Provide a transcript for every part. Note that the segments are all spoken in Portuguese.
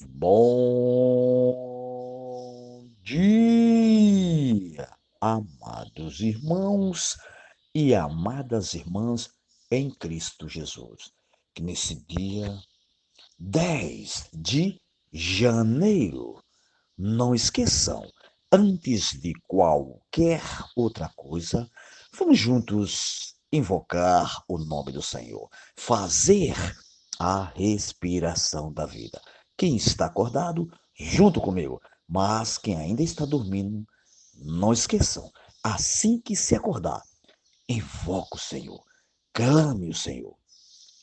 Bom dia, amados irmãos e amadas irmãs em Cristo Jesus. Que nesse dia 10 de janeiro, não esqueçam, antes de qualquer outra coisa, vamos juntos invocar o nome do Senhor, fazer a respiração da vida. Quem está acordado, junto comigo, mas quem ainda está dormindo, não esqueçam, assim que se acordar, invoque o Senhor, clame o Senhor.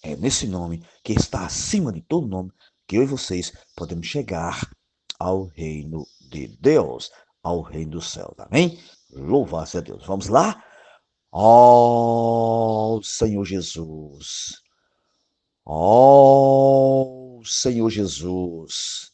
É nesse nome que está acima de todo nome que eu e vocês podemos chegar ao reino de Deus, ao reino dos céus. Amém? Louvado seja Deus. Vamos lá? Ó Senhor Jesus. Ó Senhor Jesus.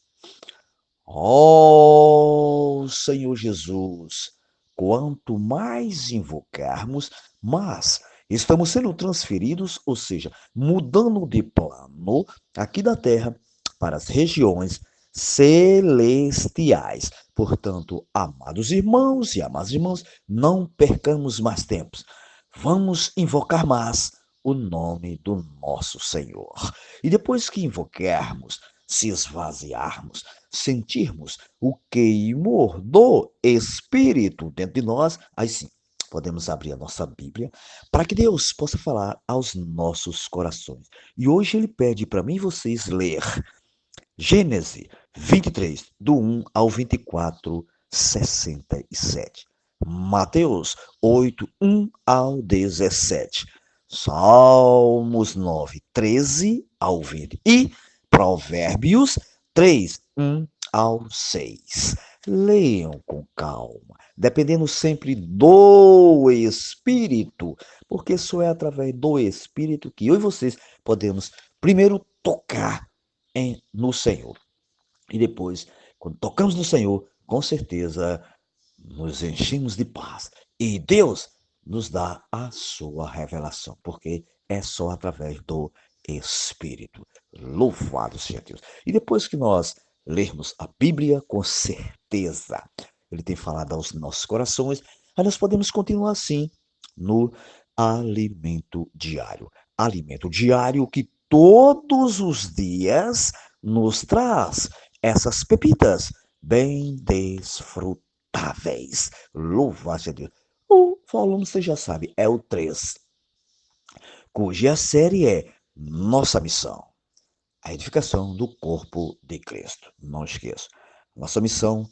Ó Senhor Jesus. Quanto mais invocarmos, mas estamos sendo transferidos, ou seja, mudando de plano aqui da terra para as regiões celestiais. Portanto, amados irmãos e amadas irmãs, não percamos mais tempo. Vamos invocar mais o nome do nosso Senhor. E depois que invocarmos, se esvaziarmos, sentirmos o queimor do Espírito dentro de nós, aí sim, podemos abrir a nossa Bíblia para que Deus possa falar aos nossos corações. E hoje ele pede para mim e vocês ler Gênesis 23, do 1 ao 24, 67. Mateus 8, 1 ao 17. Salmos 9, 13 ao 20. E Provérbios 3, 1 ao 6. Leiam com calma, dependendo sempre do Espírito, porque só é através do Espírito que eu e vocês podemos primeiro tocar no Senhor. E depois, quando tocamos no Senhor, com certeza nos enchemos de paz. E Deus nos dá a sua revelação, porque é só através do Espírito. Louvado seja Deus. E depois que nós lermos a Bíblia, com certeza, ele tem falado aos nossos corações, aí nós podemos continuar assim no alimento diário. Alimento diário que todos os dias nos traz essas pepitas bem desfrutáveis. Louvado a Deus. O volume, você já sabe, é o 3, cuja série é Nossa Missão, a edificação do corpo de Cristo. Não esqueça, nossa missão,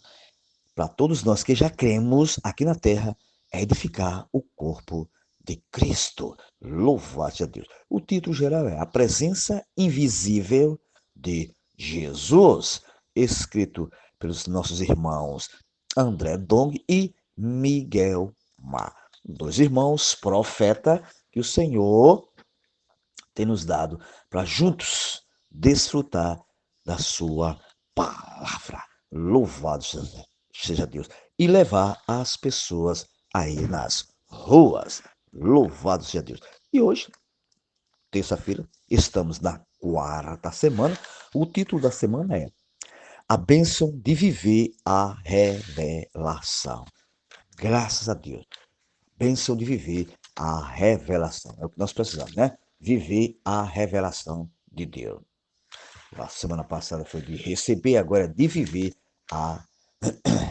para todos nós que já cremos aqui na terra, é edificar o corpo de Cristo. Louvado a Deus. O título geral é A Presença Invisível de Jesus, escrito pelos nossos irmãos André Dong e Miguel Ma. Dois irmãos profeta que o Senhor tem nos dado para juntos desfrutar da sua palavra. Louvado seja Deus. E levar as pessoas aí nas ruas. Louvado seja Deus. E hoje, terça-feira, estamos na quarta semana. O título da semana é A Bênção de Viver a Revelação. Graças a Deus. Bênção de viver a revelação. É o que nós precisamos, né? Viver a revelação de Deus. A semana passada foi de receber, agora é de viver a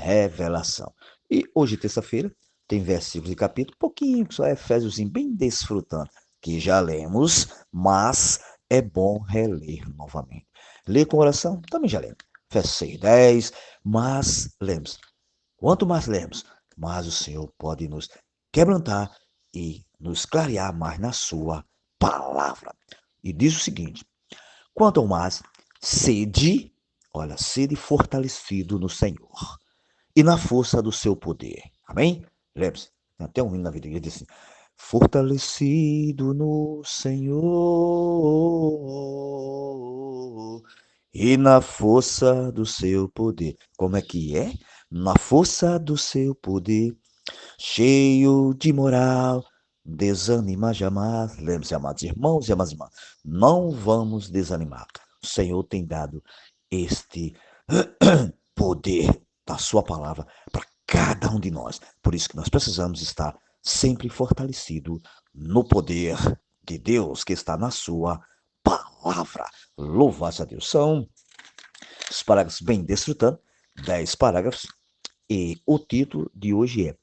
revelação. E hoje, terça-feira, tem versículos e capítulo, pouquinho, só Efésios bem desfrutando, que já lemos, mas é bom reler novamente. Ler com oração, também já lemos. Efésios 6, 10, mas lemos. Quanto mais lemos, mais o Senhor pode nos quebrantar e nos clarear mais na sua palavra. E diz o seguinte: quanto ao mais, sede, olha, sede fortalecido no Senhor e na força do seu poder. Amém? Lembre-se, tem até um hino na vida que diz assim: fortalecido no Senhor e na força do seu poder. Como é que é? Na força do seu poder, cheio de moral, desanima jamais. Lembre-se, amados irmãos e amadas irmãs, não vamos desanimar. O Senhor tem dado este poder da sua palavra para cada um de nós. Por isso que nós precisamos estar sempre fortalecido no poder de Deus que está na sua palavra. Louvado a Deus. São os parágrafos bem desfrutando, 10 parágrafos, e o título de hoje é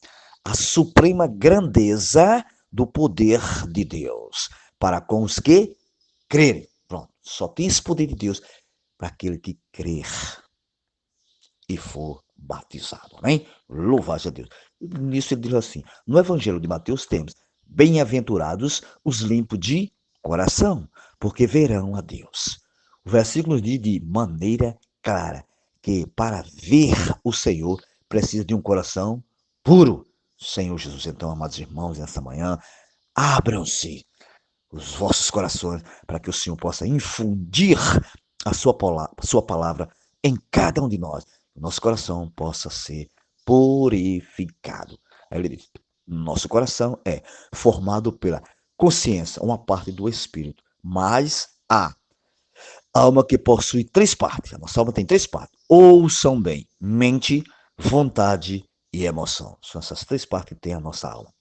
A Suprema Grandeza do Poder de Deus para com os que crerem. Pronto, só tem esse poder de Deus para aquele que crer e for batizado. Amém? Louvado a Deus. Nisso ele diz assim, no Evangelho de Mateus temos, bem-aventurados os limpos de coração, porque verão a Deus. O versículo diz de maneira clara que para ver o Senhor precisa de um coração puro. Senhor Jesus, então, amados irmãos, nessa manhã, abram-se os vossos corações para que o Senhor possa infundir a sua palavra em cada um de nós. O nosso coração possa ser purificado. Aí ele diz, nosso coração é formado pela consciência, uma parte do espírito, mas a alma que possui três partes. A nossa alma tem três partes. Ouçam bem, mente, vontade e emoção. São essas três partes que tem a nossa alma.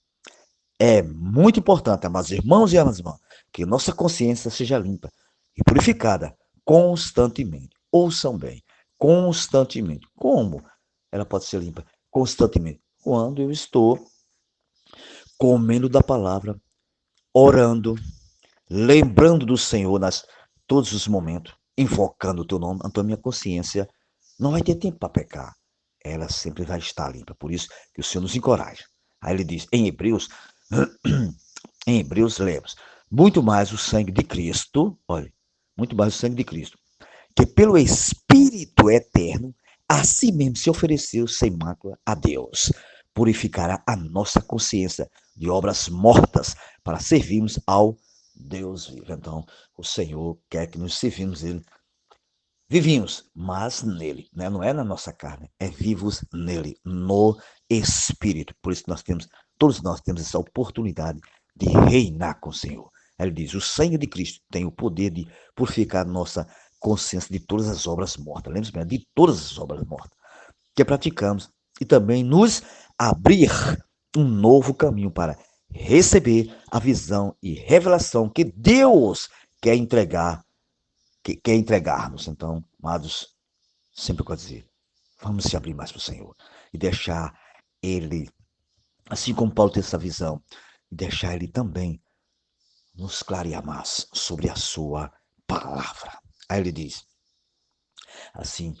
É muito importante, amados irmãos e amadas irmãs, que nossa consciência seja limpa e purificada constantemente. Ouçam bem, constantemente. Como ela pode ser limpa? Constantemente. Quando eu estou comendo da palavra, orando, lembrando do Senhor nas todos os momentos, invocando o teu nome, então a minha consciência não vai ter tempo para pecar. Ela sempre vai estar limpa. Por isso que o Senhor nos encoraja. Aí ele diz, em Hebreus lemos, muito mais o sangue de Cristo, olha, muito mais o sangue de Cristo, que pelo Espírito eterno, a si mesmo se ofereceu sem mácula a Deus, purificará a nossa consciência de obras mortas para servirmos ao Deus vivo. Então, o Senhor quer que nos servimos Ele. Vivinhos, mas nele, né? Não é na nossa carne, é vivos nele, no Espírito. Por isso todos nós temos essa oportunidade de reinar com o Senhor. Ele diz, o sangue de Cristo tem o poder de purificar nossa consciência de todas as obras mortas. Lembre-se bem, de todas as obras mortas que praticamos e também nos abrir um novo caminho para receber a visão e revelação que Deus quer entregar-nos. Então, amados, sempre quero dizer, vamos se abrir mais para o Senhor e deixar Ele, assim como Paulo teve essa visão, e deixar Ele também nos clarear mais sobre a sua palavra. Aí ele diz, assim,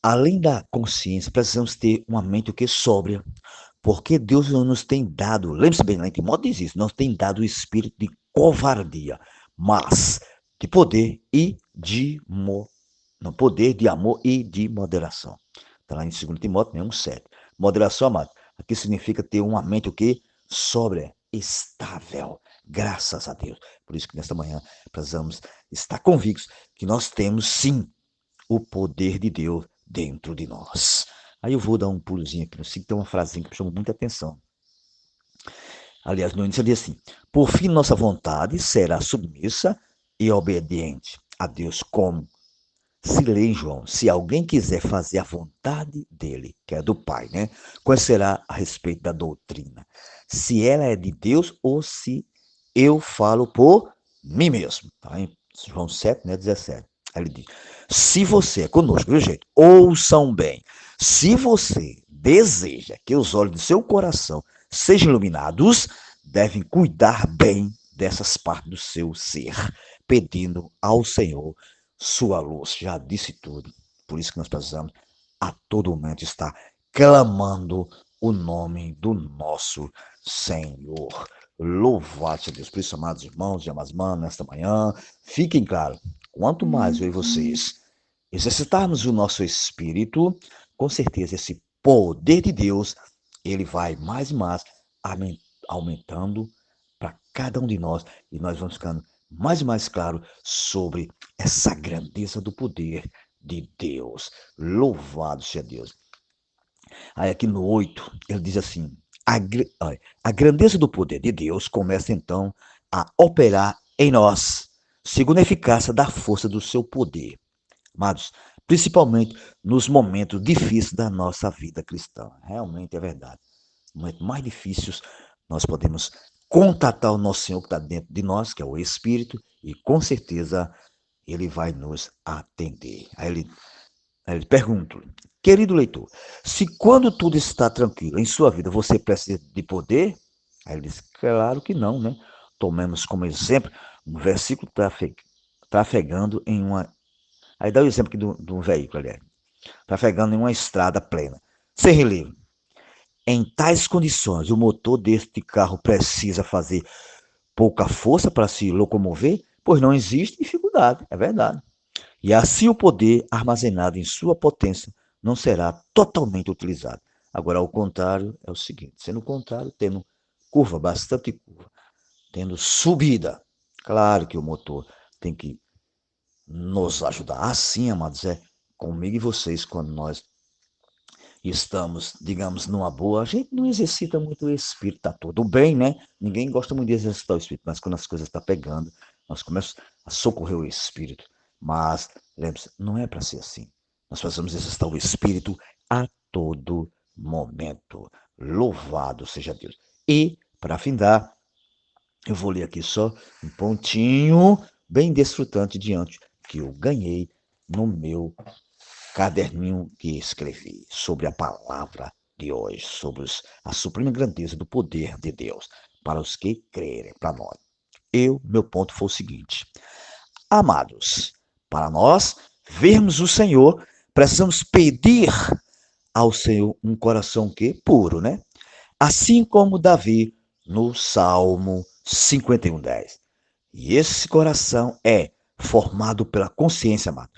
além da consciência, precisamos ter uma mente o que sóbria, porque Deus não nos tem dado, lembre-se bem, lá em Timóteo diz isso, não tem dado o espírito de covardia, mas de poder e de poder, de amor e de moderação. Está lá em 2 Timóteo 1,7. Moderação, amado, aqui significa ter uma mente o quê? Sóbria, estável, graças a Deus. Por isso que nesta manhã precisamos estar convictos que nós temos sim o poder de Deus dentro de nós. Aí eu vou dar um pulozinho aqui, que tem uma frasinha que me chamou muita atenção. Aliás, no início diz assim, por fim nossa vontade será submissa e obediente a Deus, como se lê em João, se alguém quiser fazer a vontade dele, que é do Pai, né? Conhecerá a respeito da doutrina, se ela é de Deus ou se eu falo por mim mesmo. Tá? Em João 7, né, 17. Aí ele diz, se você é conosco, viu, gente? Ouçam bem. Se você deseja que os olhos do seu coração sejam iluminados, devem cuidar bem dessas partes do seu ser, pedindo ao Senhor sua luz. Já disse tudo. Por isso que nós precisamos a todo momento estar clamando o nome do nosso Senhor. Louvado seja Deus. Por isso, amados irmãos e amadas irmãs, nesta manhã, fiquem claros, quanto mais eu e vocês exercitarmos o nosso espírito, com certeza esse poder de Deus, ele vai mais e mais aumentando para cada um de nós e nós vamos ficando mais e mais claro sobre essa grandeza do poder de Deus. Louvado seja Deus. Aí aqui no 8, ele diz assim, a grandeza do poder de Deus começa então a operar em nós, segundo a eficácia da força do seu poder. Amados, principalmente nos momentos difíceis da nossa vida cristã. Realmente é verdade. Nos momentos mais difíceis, nós podemos contatar o nosso Senhor que está dentro de nós, que é o Espírito, e com certeza ele vai nos atender. Aí ele pergunta, querido leitor, se quando tudo está tranquilo em sua vida você precisa de poder? Aí ele diz, claro que não, né? Tomemos como exemplo um versículo trafegando em uma. Aí dá o exemplo aqui de um veículo, aliás. Trafegando em uma estrada plena, sem relevo. Em tais condições, o motor deste carro precisa fazer pouca força para se locomover, pois não existe dificuldade, é verdade. E assim o poder armazenado em sua potência não será totalmente utilizado. Agora, ao contrário, é o seguinte: sendo o contrário, tendo curva, bastante curva, tendo subida, claro que o motor tem que nos ajudar. Assim, amados, é comigo e vocês, quando nós estamos, digamos, numa boa, a gente não exercita muito o espírito, tá tudo bem, né? Ninguém gosta muito de exercitar o espírito, mas quando as coisas estão pegando, nós começamos a socorrer o espírito. Mas, lembre-se, não é para ser assim. Nós precisamos exercitar o espírito a todo momento. Louvado seja Deus. E, para findar, eu vou ler aqui só um pontinho bem desfrutante diante que eu ganhei no meu caderninho que escrevi sobre a palavra de hoje, sobre a suprema grandeza do poder de Deus para os que crerem, para nós. Meu ponto foi o seguinte: amados, para nós vermos o Senhor, precisamos pedir ao Senhor um coração que puro, né? Assim como Davi no Salmo 51:10. E esse coração é formado pela consciência, amado,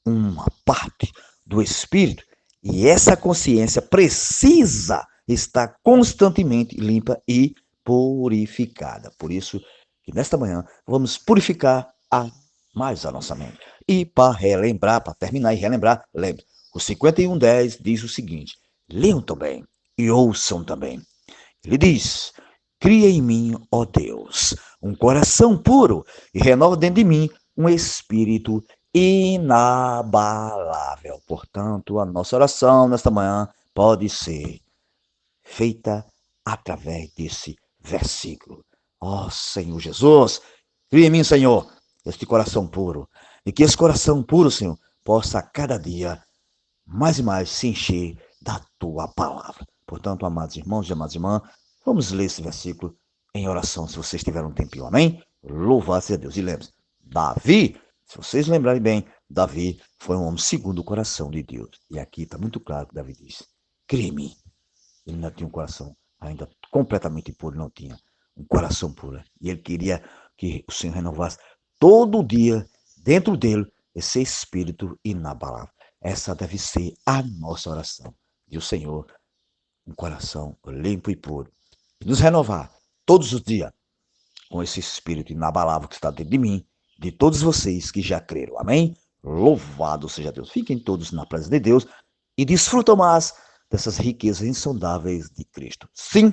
uma parte do espírito, e essa consciência precisa estar constantemente limpa e purificada. Por isso que nesta manhã vamos purificar mais a nossa mente. E para relembrar, para terminar e relembrar, lembre, o 51:10 diz o seguinte: leiam também e ouçam também. Ele diz: cria em mim, ó Deus, um coração puro e renova dentro de mim um espírito inabalável. Portanto, a nossa oração nesta manhã pode ser feita através desse versículo. Ó Senhor Jesus, cria em mim, Senhor, este coração puro. E que esse coração puro, Senhor, possa a cada dia mais e mais se encher da tua palavra. Portanto, amados irmãos e amadas irmãs, vamos ler esse versículo em oração, se vocês tiverem um tempinho, amém? Louvado seja Deus. E lembre-se, Davi, se vocês lembrarem bem, Davi foi um homem segundo o coração de Deus. E aqui está muito claro que Davi diz, crime. Ele não tinha um coração ainda completamente puro, não tinha um coração puro. E ele queria que o Senhor renovasse todo dia, dentro dele, esse espírito inabalável. Essa deve ser a nossa oração. E o Senhor, um coração limpo e puro. E nos renovar todos os dias com esse espírito inabalável que está dentro de mim, de todos vocês que já creram. Amém? Louvado seja Deus. Fiquem todos na presença de Deus e desfrutam mais dessas riquezas insondáveis de Cristo. Sim,